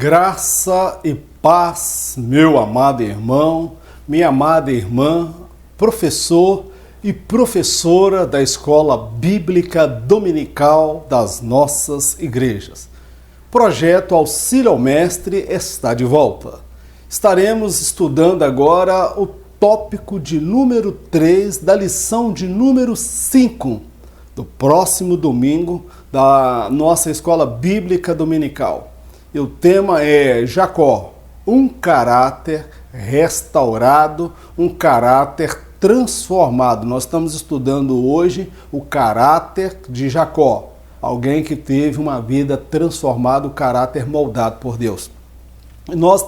Graça e paz, meu amado irmão, minha amada irmã, professor e professora da Escola Bíblica Dominical das nossas igrejas. Projeto Auxílio ao Mestre está de volta. Estaremos estudando agora o tópico de número 3 da lição de número 5 do próximo domingo da nossa Escola Bíblica Dominical. E o tema é Jacó, um caráter restaurado, um caráter transformado. Nós estamos estudando hoje o caráter de Jacó, alguém que teve uma vida transformada, o caráter moldado por Deus. Nós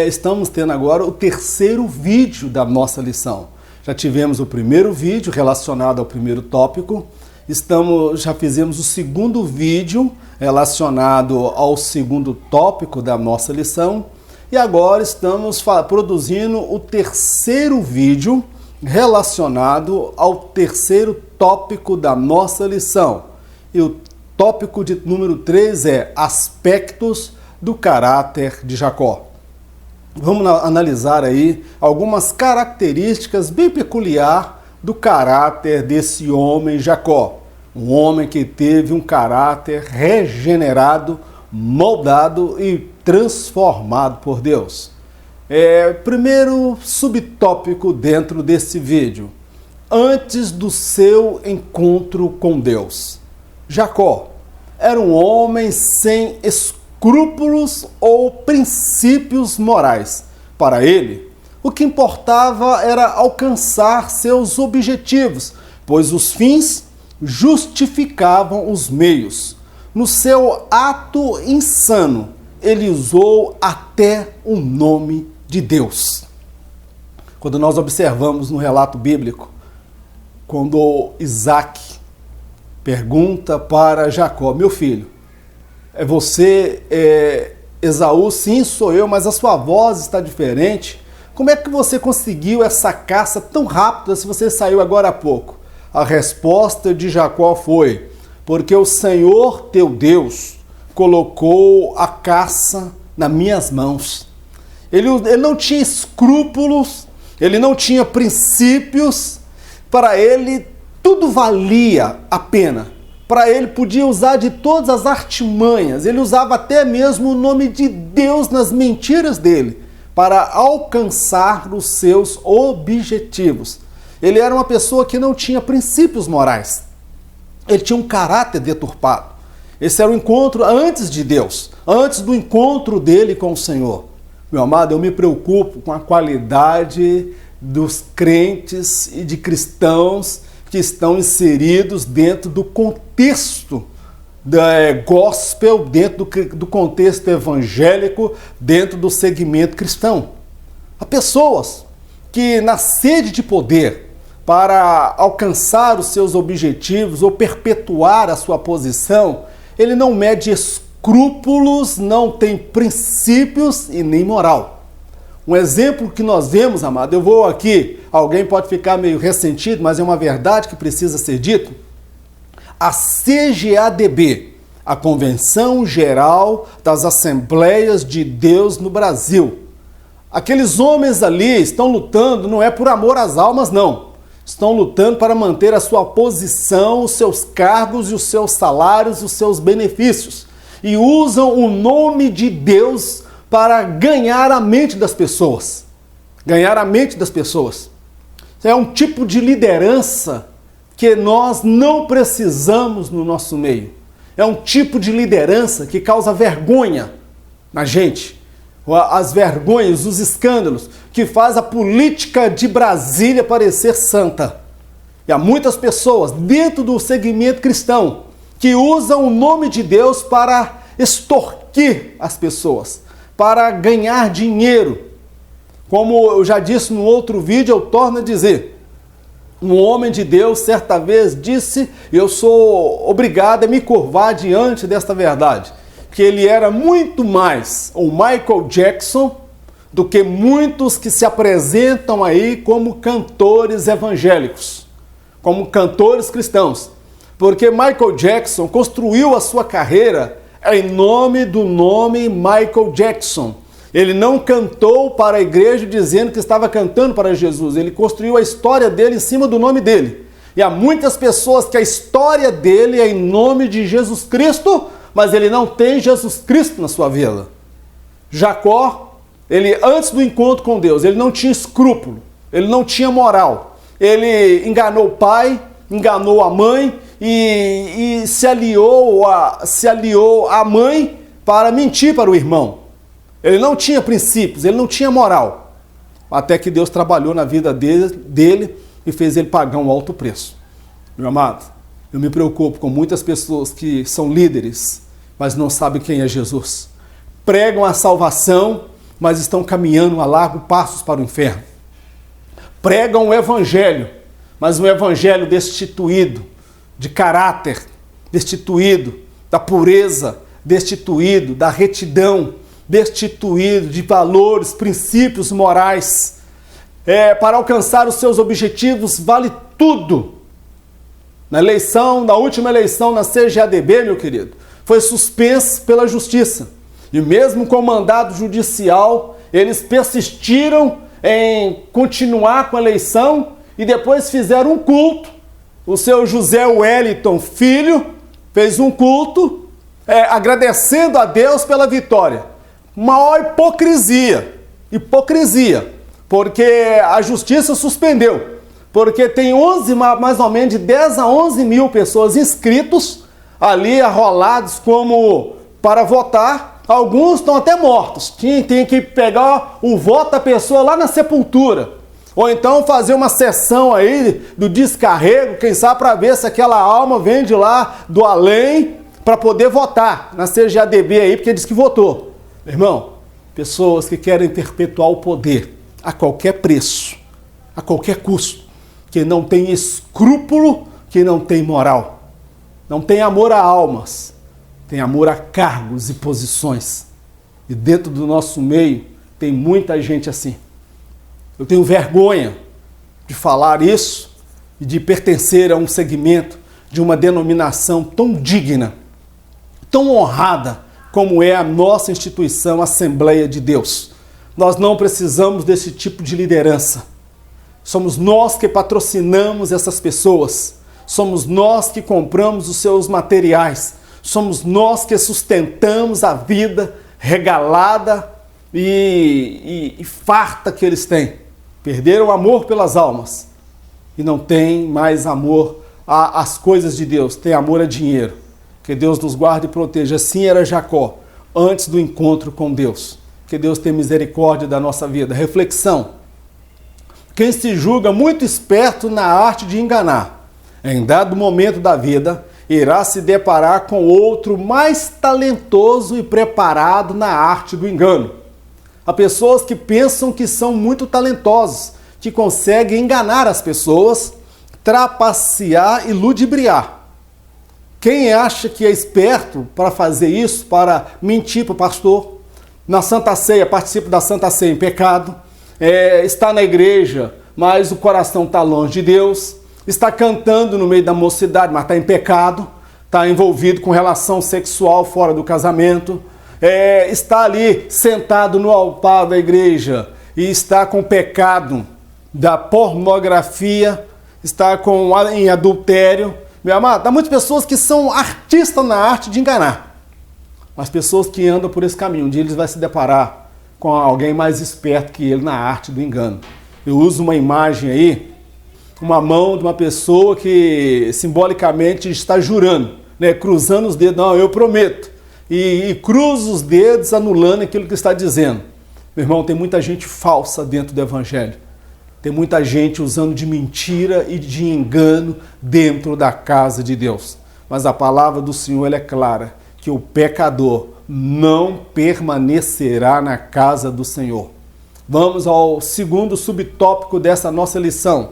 estamos tendo agora o terceiro vídeo da nossa lição. Já tivemos o primeiro vídeo relacionado ao primeiro tópico, já fizemos o segundo vídeo relacionado ao segundo tópico da nossa lição e agora estamos produzindo o terceiro vídeo relacionado ao terceiro tópico da nossa lição. E o tópico de número 3 é aspectos do caráter de Jacó. Vamos analisar aí algumas características bem peculiares do caráter desse homem Jacó. Um homem que teve um caráter regenerado, moldado e transformado por Deus. Primeiro subtópico dentro desse vídeo. Antes do seu encontro com Deus. Jacó era um homem sem escrúpulos ou princípios morais. Para ele, o que importava era alcançar seus objetivos, pois os fins justificavam os meios. No seu ato insano, ele usou até o nome de Deus. Quando nós observamos no relato bíblico, quando Isaac pergunta para Jacó, meu filho, é você, Esaú? Sim, sou eu, mas a sua voz está diferente. Como é que você conseguiu essa caça tão rápida se você saiu agora há pouco? A resposta de Jacó foi, porque o Senhor teu Deus colocou a caça nas minhas mãos. Ele não tinha escrúpulos, ele não tinha princípios, para ele tudo valia a pena. Para ele podia usar de todas as artimanhas, ele usava até mesmo o nome de Deus nas mentiras dele, para alcançar os seus objetivos. Ele era uma pessoa que não tinha princípios morais. Ele tinha um caráter deturpado. Esse era o encontro antes de Deus, antes do encontro dele com o Senhor. Meu amado, eu me preocupo com a qualidade dos crentes e de cristãos que estão inseridos dentro do contexto da gospel, dentro do contexto evangélico, dentro do segmento cristão. Há pessoas que, na sede de poder, para alcançar os seus objetivos ou perpetuar a sua posição, ele não mede escrúpulos, não tem princípios e nem moral. Um exemplo que nós vemos, amado, eu vou aqui, alguém pode ficar meio ressentido, mas é uma verdade que precisa ser dito. A CGADB, a Convenção Geral das Assembleias de Deus no Brasil. Aqueles homens ali estão lutando, não é por amor às almas, não. Estão lutando para manter a sua posição, os seus cargos e os seus salários, os seus benefícios. E usam o nome de Deus para ganhar a mente das pessoas. Ganhar a mente das pessoas. É um tipo de liderança que nós não precisamos no nosso meio. É um tipo de liderança que causa vergonha na gente. As vergonhas, os escândalos, que faz a política de Brasília parecer santa. E há muitas pessoas dentro do segmento cristão que usam o nome de Deus para extorquir as pessoas, para ganhar dinheiro. Como eu já disse no outro vídeo, eu torno a dizer, um homem de Deus certa vez disse, eu sou obrigado a me curvar diante desta verdade, que ele era muito mais o Michael Jackson do que muitos que se apresentam aí como cantores evangélicos, como cantores cristãos. Porque Michael Jackson construiu a sua carreira em nome do nome Michael Jackson. Ele não cantou para a igreja dizendo que estava cantando para Jesus. Ele construiu a história dele em cima do nome dele. E há muitas pessoas que a história dele é em nome de Jesus Cristo, mas ele não tem Jesus Cristo na sua vida. Jacó, ele antes do encontro com Deus, ele não tinha escrúpulo, ele não tinha moral. Ele enganou o pai, enganou a mãe e se aliou à mãe para mentir para o irmão. Ele não tinha princípios, ele não tinha moral. Até que Deus trabalhou na vida dele e fez ele pagar um alto preço. Meu amado, eu me preocupo com muitas pessoas que são líderes, mas não sabem quem é Jesus. Pregam a salvação, mas estão caminhando a largos passos para o inferno. Pregam o evangelho, mas um evangelho destituído de caráter, destituído da pureza, destituído da retidão, destituído de valores, princípios morais. Para alcançar os seus objetivos vale tudo. Na última eleição na CGADB, meu querido, foi suspenso pela justiça. E mesmo com o mandado judicial, eles persistiram em continuar com a eleição e depois fizeram um culto. O seu José Wellington Filho fez um culto agradecendo a Deus pela vitória. Maior hipocrisia, porque a justiça suspendeu, porque tem mais ou menos de 10 a 11 mil pessoas inscritos ali, arrolados como para votar. Alguns estão até mortos, tem que pegar o voto da pessoa lá na sepultura, ou então fazer uma sessão aí do descarrego, quem sabe para ver se aquela alma vem de lá do além para poder votar na CGADB aí, porque diz que votou. Irmão, pessoas que querem perpetuar o poder a qualquer preço, a qualquer custo, que não tem escrúpulo, que não tem moral, não tem amor a almas, tem amor a cargos e posições. E dentro do nosso meio tem muita gente assim. Eu tenho vergonha de falar isso e de pertencer a um segmento de uma denominação tão digna, tão honrada, como é a nossa instituição Assembleia de Deus. Nós não precisamos desse tipo de liderança. Somos nós que patrocinamos essas pessoas. Somos nós que compramos os seus materiais. Somos nós que sustentamos a vida regalada e farta que eles têm. Perderam o amor pelas almas e não têm mais amor às coisas de Deus. Tem amor a dinheiro. Que Deus nos guarde e proteja. Assim era Jacó, antes do encontro com Deus. Que Deus tenha misericórdia da nossa vida. Reflexão. Quem se julga muito esperto na arte de enganar, em dado momento da vida, irá se deparar com outro mais talentoso e preparado na arte do engano. Há pessoas que pensam que são muito talentosos, que conseguem enganar as pessoas, trapacear e ludibriar. Quem acha que é esperto para fazer isso, para mentir para o pastor, na Santa Ceia, participa da Santa Ceia em pecado, está na igreja, mas o coração está longe de Deus, está cantando no meio da mocidade, mas está em pecado, está envolvido com relação sexual fora do casamento, está ali sentado no altar da igreja e está com o pecado da pornografia, está em adultério. Meu amado, há muitas pessoas que são artistas na arte de enganar. Mas pessoas que andam por esse caminho, um dia eles vão se deparar com alguém mais esperto que ele na arte do engano. Eu uso uma imagem aí, uma mão de uma pessoa que simbolicamente está jurando, né, cruzando os dedos, não, eu prometo. E cruza os dedos anulando aquilo que está dizendo. Meu irmão, tem muita gente falsa dentro do evangelho. Tem muita gente usando de mentira e de engano dentro da casa de Deus. Mas a palavra do Senhor ela é clara, que o pecador não permanecerá na casa do Senhor. Vamos ao segundo subtópico dessa nossa lição.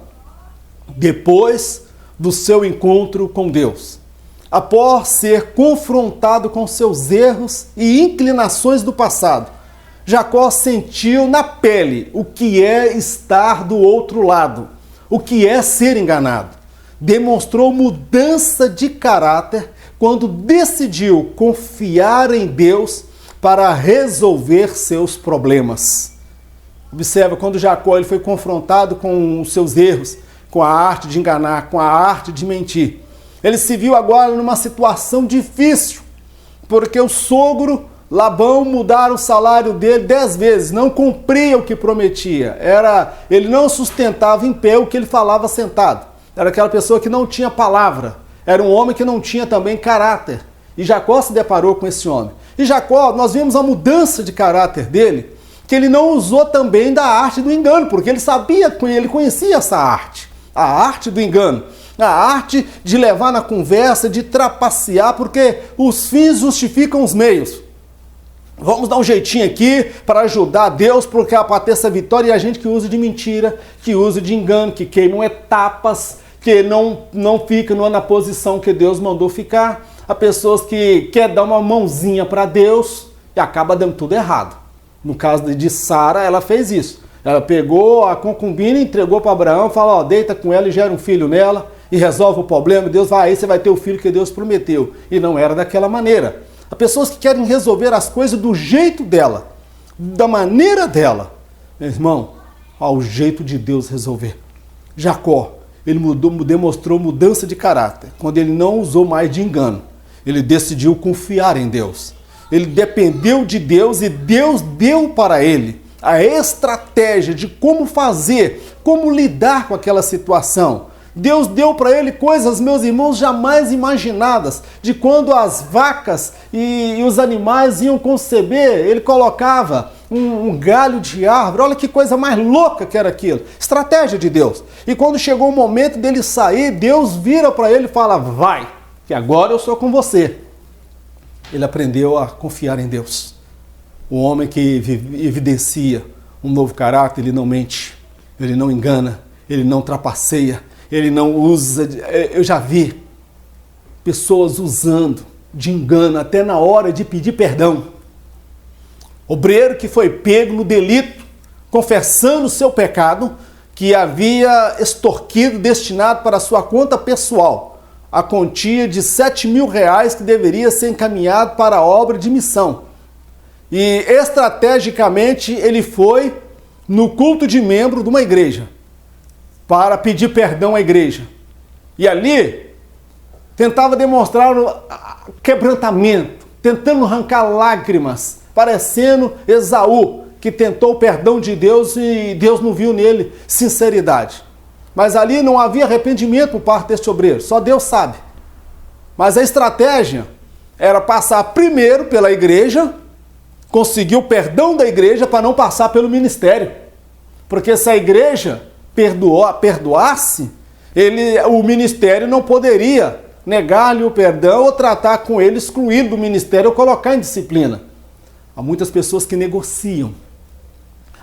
Depois do seu encontro com Deus. Após ser confrontado com seus erros e inclinações do passado, Jacó sentiu na pele o que é estar do outro lado, o que é ser enganado. Demonstrou mudança de caráter quando decidiu confiar em Deus para resolver seus problemas. Observa, quando Jacó ele foi confrontado com os seus erros, com a arte de enganar, com a arte de mentir, ele se viu agora numa situação difícil, porque o sogro Labão mudaram o salário dele 10 vezes, não cumpria o que prometia. Ele não sustentava em pé o que ele falava sentado. Era aquela pessoa que não tinha palavra. Era um homem que não tinha também caráter. E Jacó se deparou com esse homem. E Jacó, nós vimos a mudança de caráter dele, que ele não usou também da arte do engano, porque ele sabia, ele conhecia essa arte. A arte do engano. A arte de levar na conversa, de trapacear, porque os fins justificam os meios. Vamos dar um jeitinho aqui para ajudar Deus, porque para ter essa vitória, e a gente que usa de mentira, que usa de engano, que queima etapas, que não fica na posição que Deus mandou ficar. Há pessoas que querem dar uma mãozinha para Deus e acaba dando tudo errado. No caso de Sara, ela fez isso. Ela pegou a concubina, entregou para Abraão, falou, deita com ela e gera um filho nela e resolve o problema. Deus vai, aí você vai ter o filho que Deus prometeu. E não era daquela maneira. Há pessoas que querem resolver as coisas do jeito dela, da maneira dela. Meu irmão, ao jeito de Deus resolver. Jacó, ele demonstrou mudança de caráter, quando ele não usou mais de engano. Ele decidiu confiar em Deus. Ele dependeu de Deus e Deus deu para ele a estratégia de como fazer, como lidar com aquela situação. Deus deu para ele coisas, meus irmãos, jamais imaginadas. De quando as vacas e os animais iam conceber, ele colocava um galho de árvore. Olha que coisa mais louca que era aquilo. Estratégia de Deus. E quando chegou o momento dele sair, Deus vira para ele e fala, vai, que agora eu sou com você. Ele aprendeu a confiar em Deus. O homem que evidencia um novo caráter, ele não mente, ele não engana, ele não trapaceia, ele não usa. Eu já vi pessoas usando de engano até na hora de pedir perdão. Obreiro que foi pego no delito, confessando o seu pecado, que havia extorquido, destinado para a sua conta pessoal, a quantia de R$7.000 que deveria ser encaminhado para a obra de missão. E estrategicamente ele foi no culto de membro de uma igreja para pedir perdão à igreja. E ali tentava demonstrar quebrantamento, tentando arrancar lágrimas, parecendo Esaú, que tentou o perdão de Deus e Deus não viu nele sinceridade. Mas ali não havia arrependimento por parte deste obreiro, só Deus sabe. Mas a estratégia era passar primeiro pela igreja, conseguir o perdão da igreja para não passar pelo ministério. Porque se a igreja perdoasse, o ministério não poderia negar-lhe o perdão ou tratar com ele excluído do ministério ou colocar em disciplina. Há muitas pessoas que negociam.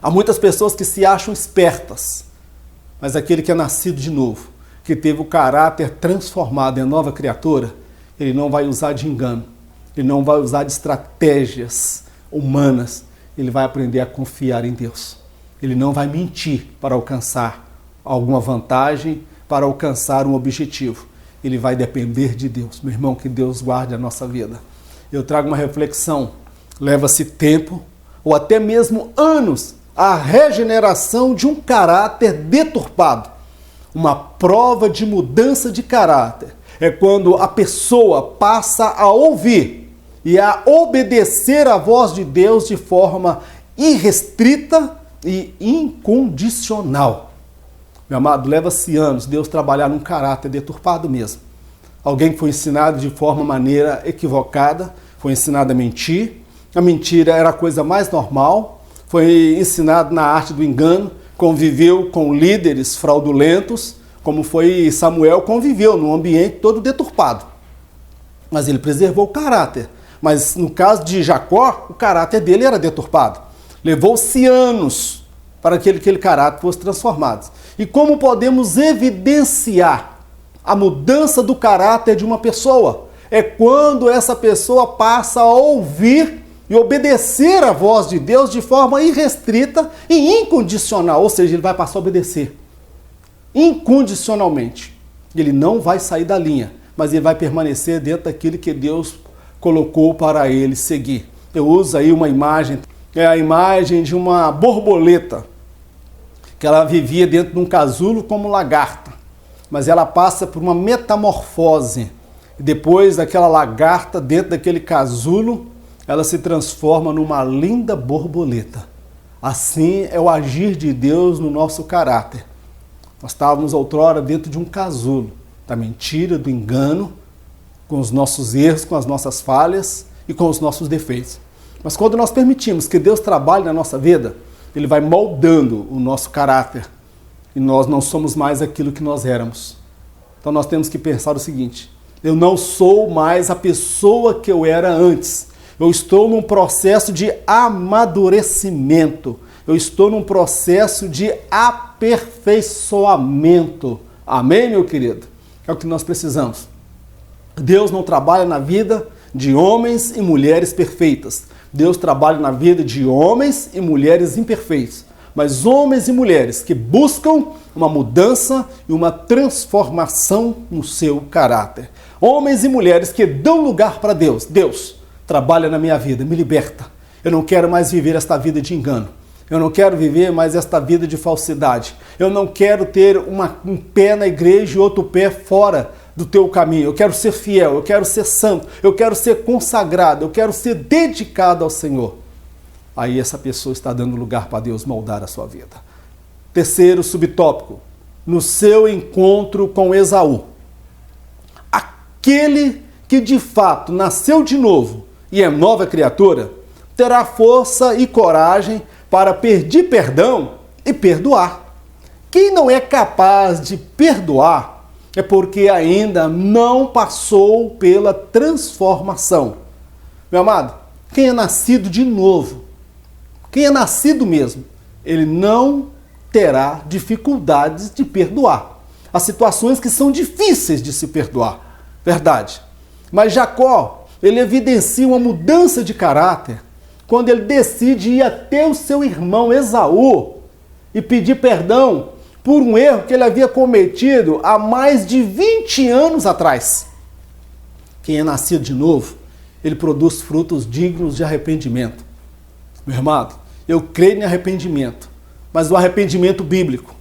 Há muitas pessoas que se acham espertas. Mas aquele que é nascido de novo, que teve o caráter transformado em nova criatura, ele não vai usar de engano, ele não vai usar de estratégias humanas, ele vai aprender a confiar em Deus. Ele não vai mentir para alcançar alguma vantagem, para alcançar um objetivo. Ele vai depender de Deus. Meu irmão, que Deus guarde a nossa vida. Eu trago uma reflexão. Leva-se tempo, ou até mesmo anos, a regeneração de um caráter deturpado. Uma prova de mudança de caráter é quando a pessoa passa a ouvir e a obedecer à voz de Deus de forma irrestrita e incondicional. Meu amado, leva-se anos Deus trabalhar num caráter deturpado mesmo. Alguém que foi ensinado de maneira equivocada, foi ensinado a mentir. A mentira era a coisa mais normal. Foi ensinado na arte do engano, conviveu com líderes fraudulentos, como foi Samuel, conviveu num ambiente todo deturpado. Mas ele preservou o caráter. Mas no caso de Jacó, o caráter dele era deturpado. Levou-se anos para que aquele caráter fosse transformado. E como podemos evidenciar a mudança do caráter de uma pessoa? É quando essa pessoa passa a ouvir e obedecer a voz de Deus de forma irrestrita e incondicional. Ou seja, ele vai passar a obedecer incondicionalmente. Ele não vai sair da linha, mas ele vai permanecer dentro daquilo que Deus colocou para ele seguir. Eu uso aí uma imagem, é a imagem de uma borboleta, que ela vivia dentro de um casulo como lagarta, mas ela passa por uma metamorfose, e depois daquela lagarta, dentro daquele casulo, ela se transforma numa linda borboleta. Assim é o agir de Deus no nosso caráter. Nós estávamos outrora dentro de um casulo, da mentira, do engano, com os nossos erros, com as nossas falhas e com os nossos defeitos. Mas quando nós permitimos que Deus trabalhe na nossa vida, Ele vai moldando o nosso caráter e nós não somos mais aquilo que nós éramos. Então nós temos que pensar o seguinte: eu não sou mais a pessoa que eu era antes. Eu estou num processo de amadurecimento. Eu estou num processo de aperfeiçoamento. Amém, meu querido? É o que nós precisamos. Deus não trabalha na vida de homens e mulheres perfeitas. Deus trabalha na vida de homens e mulheres imperfeitos. Mas homens e mulheres que buscam uma mudança e uma transformação no seu caráter. Homens e mulheres que dão lugar para Deus. Deus, trabalha na minha vida, me liberta. Eu não quero mais viver esta vida de engano. Eu não quero viver mais esta vida de falsidade. Eu não quero ter um pé na igreja e outro pé fora do teu caminho. Eu quero ser fiel, eu quero ser santo, eu quero ser consagrado, eu quero ser dedicado ao Senhor. Aí essa pessoa está dando lugar para Deus moldar a sua vida. Terceiro subtópico, no seu encontro com Esaú. Aquele que de fato nasceu de novo e é nova criatura, terá força e coragem para pedir perdão e perdoar. Quem não é capaz de perdoar é porque ainda não passou pela transformação. Meu amado, quem é nascido de novo, quem é nascido mesmo, ele não terá dificuldades de perdoar. Há situações que são difíceis de se perdoar, verdade. Mas Jacó, ele evidencia uma mudança de caráter quando ele decide ir até o seu irmão Esaú e pedir perdão por um erro que ele havia cometido há mais de 20 anos atrás. Quem é nascido de novo, ele produz frutos dignos de arrependimento. Meu irmão, eu creio em arrependimento, mas o arrependimento bíblico.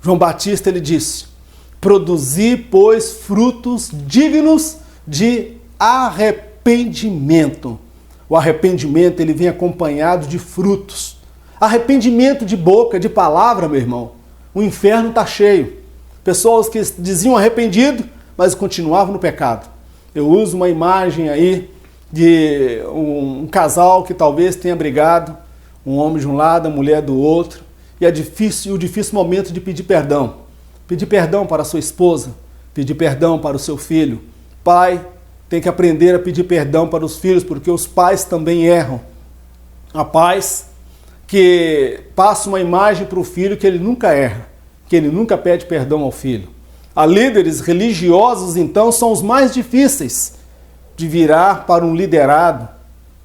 João Batista, ele disse: produzi, pois, frutos dignos de arrependimento. O arrependimento, ele vem acompanhado de frutos. Arrependimento de boca, de palavra, meu irmão. O inferno está cheio. Pessoas que diziam arrependido, mas continuavam no pecado. Eu uso uma imagem aí de um casal que talvez tenha brigado, um homem de um lado, a mulher do outro, e o difícil momento de pedir perdão. Pedir perdão para a sua esposa, pedir perdão para o seu filho. Pai tem que aprender a pedir perdão para os filhos, porque os pais também erram. Há pais que passam uma imagem para o filho que ele nunca erra, que ele nunca pede perdão ao filho. Há líderes religiosos, então, são os mais difíceis de virar para um liderado,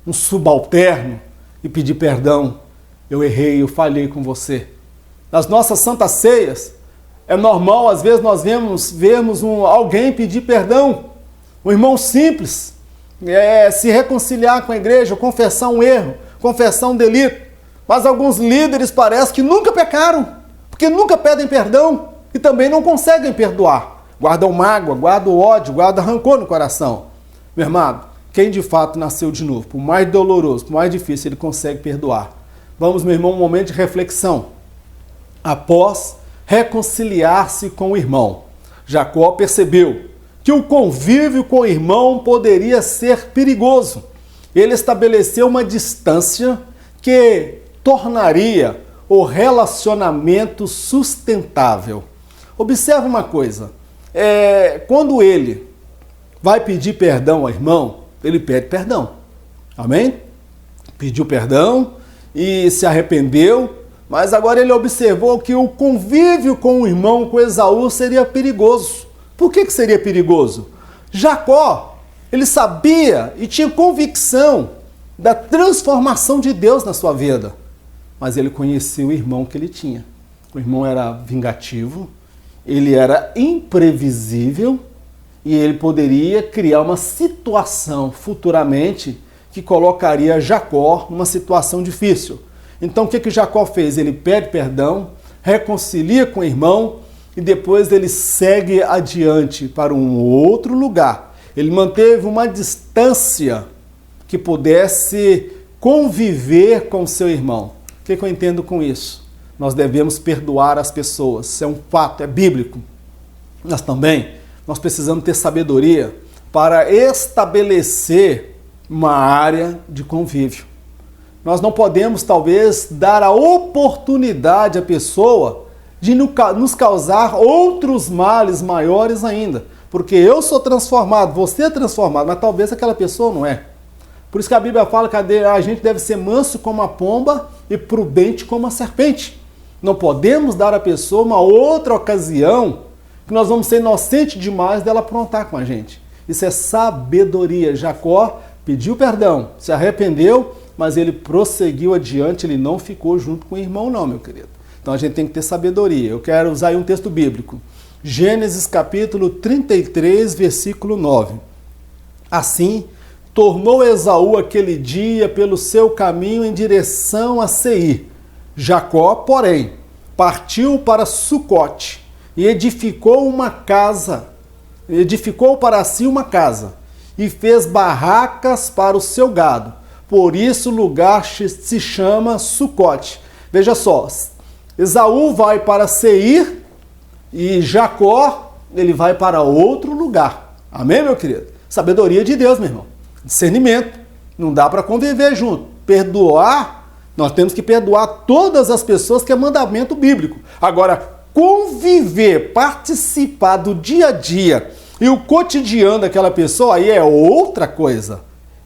um subalterno, e pedir perdão. Eu errei, eu falhei com você. Nas nossas santas ceias, é normal, às vezes, nós vermos alguém pedir perdão. Um irmão simples, se reconciliar com a igreja, confessar um erro, confessar um delito. Mas alguns líderes parece que nunca pecaram, porque nunca pedem perdão e também não conseguem perdoar. Guardam mágoa, guardam ódio, guardam rancor no coração. Meu irmão, quem de fato nasceu de novo, por mais doloroso, por mais difícil, ele consegue perdoar. Vamos, meu irmão, um momento de reflexão. Após reconciliar-se com o irmão, Jacó percebeu que o convívio com o irmão poderia ser perigoso. Ele estabeleceu uma distância que tornaria o relacionamento sustentável. Observe uma coisa, quando ele vai pedir perdão ao irmão, ele pede perdão, amém? Pediu perdão e se arrependeu, mas agora ele observou que o convívio com o irmão, com Esaú, seria perigoso. Por que seria perigoso? Jacó, ele sabia e tinha convicção da transformação de Deus na sua vida, mas ele conhecia o irmão que ele tinha. O irmão era vingativo, ele era imprevisível E ele poderia criar uma situação futuramente que colocaria Jacó numa situação difícil. Então o que Jacó fez? Ele pede perdão, reconcilia com o irmão e depois ele segue adiante para um outro lugar. Ele manteve uma distância que pudesse conviver com seu irmão. O que eu entendo com isso? Nós devemos perdoar as pessoas. Isso é um fato, é bíblico. Mas também nós precisamos ter sabedoria para estabelecer uma área de convívio. Nós não podemos, talvez, dar a oportunidade à pessoa de nos causar outros males maiores ainda. Porque eu sou transformado, você é transformado, mas talvez aquela pessoa não é. Por isso que a Bíblia fala que a gente deve ser manso como a pomba e prudente como a serpente. Não podemos dar à pessoa uma outra ocasião que nós vamos ser inocentes demais dela aprontar com a gente. Isso é sabedoria. Jacó pediu perdão, se arrependeu, mas ele prosseguiu adiante, ele não ficou junto com o irmão não, meu querido. Então a gente tem que ter sabedoria. Eu quero usar aí um texto bíblico. Gênesis capítulo 33, versículo 9. Assim, tornou Esaú aquele dia pelo seu caminho em direção a Seir. Jacó, porém, partiu para Sucote e edificou para si uma casa e fez barracas para o seu gado. Por isso o lugar se chama Sucote. Veja só, Esaú vai para Seir e Jacó, ele vai para outro lugar. Amém, meu querido? Sabedoria de Deus, meu irmão. Discernimento. Não dá para conviver junto. Perdoar, nós temos que perdoar todas as pessoas, que é mandamento bíblico. Agora, conviver, participar do dia a dia e o cotidiano daquela pessoa, aí é outra coisa.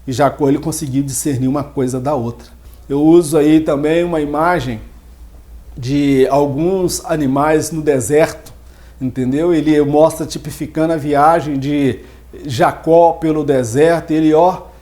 E Jacó, ele conseguiu discernir uma coisa da outra. Eu uso aí também uma imagem de alguns animais no deserto, entendeu? Ele mostra tipificando a viagem de Jacó pelo deserto. Ele,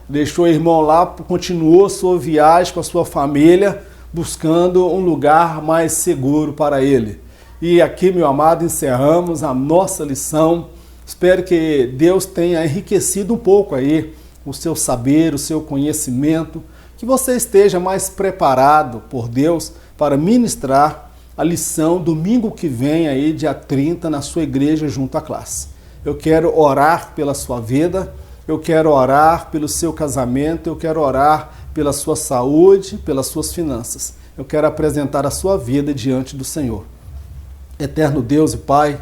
deixou o irmão lá, continuou sua viagem com a sua família, buscando um lugar mais seguro para ele. E aqui, meu amado, encerramos a nossa lição. Espero que Deus tenha enriquecido um pouco aí o seu saber, o seu conhecimento, que você esteja mais preparado por Deus para ministrar a lição domingo que vem aí, dia 30, na sua igreja junto à classe. Eu quero orar pela sua vida, eu quero orar pelo seu casamento, eu quero orar pela sua saúde, pelas suas finanças. Eu quero apresentar a sua vida diante do Senhor. Eterno Deus e Pai,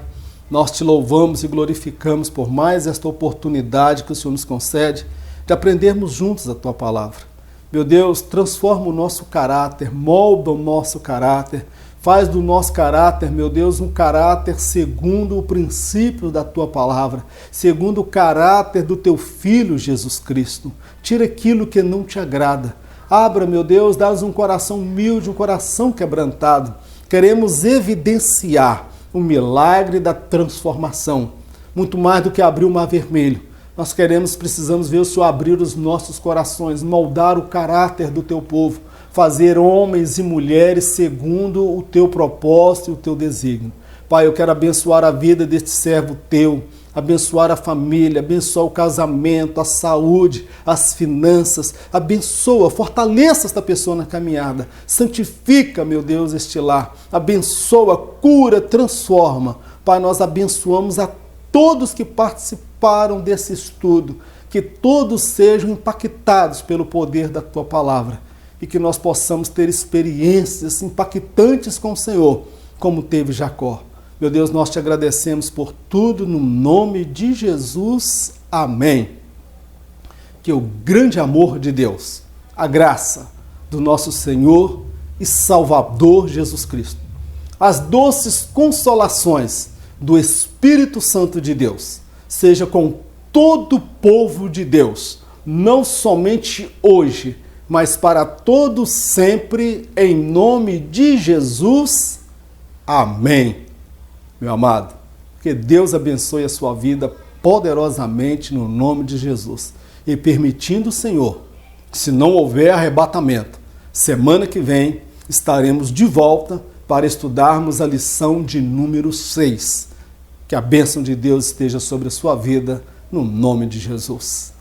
nós te louvamos e glorificamos por mais esta oportunidade que o Senhor nos concede de aprendermos juntos a tua palavra. Meu Deus, transforma o nosso caráter, molda o nosso caráter, faz do nosso caráter, meu Deus, um caráter segundo o princípio da tua palavra, segundo o caráter do teu Filho Jesus Cristo. Tira aquilo que não te agrada. Abra, meu Deus, dá-nos um coração humilde, um coração quebrantado. Queremos evidenciar o milagre da transformação, muito mais do que abrir o mar vermelho. Nós precisamos ver o Senhor abrir os nossos corações, moldar o caráter do teu povo, fazer homens e mulheres segundo o teu propósito e o teu desígnio. Pai, eu quero abençoar a vida deste servo teu, abençoar a família, abençoar o casamento, a saúde, as finanças. Abençoa, fortaleça esta pessoa na caminhada. Santifica, meu Deus, este lar. Abençoa, cura, transforma. Pai, nós abençoamos a todos que participaram desse estudo, que todos sejam impactados pelo poder da tua palavra e que nós possamos ter experiências impactantes com o Senhor, como teve Jacó. Meu Deus, nós te agradecemos por tudo, no nome de Jesus. Amém. Que o grande amor de Deus, a graça do nosso Senhor e Salvador Jesus Cristo, as doces consolações do Espírito Santo de Deus, seja com todo o povo de Deus, não somente hoje, mas para todos sempre, em nome de Jesus. Amém. Meu amado, que Deus abençoe a sua vida poderosamente no nome de Jesus. E permitindo o Senhor, se não houver arrebatamento, semana que vem estaremos de volta para estudarmos a lição de número 6. Que a bênção de Deus esteja sobre a sua vida, no nome de Jesus.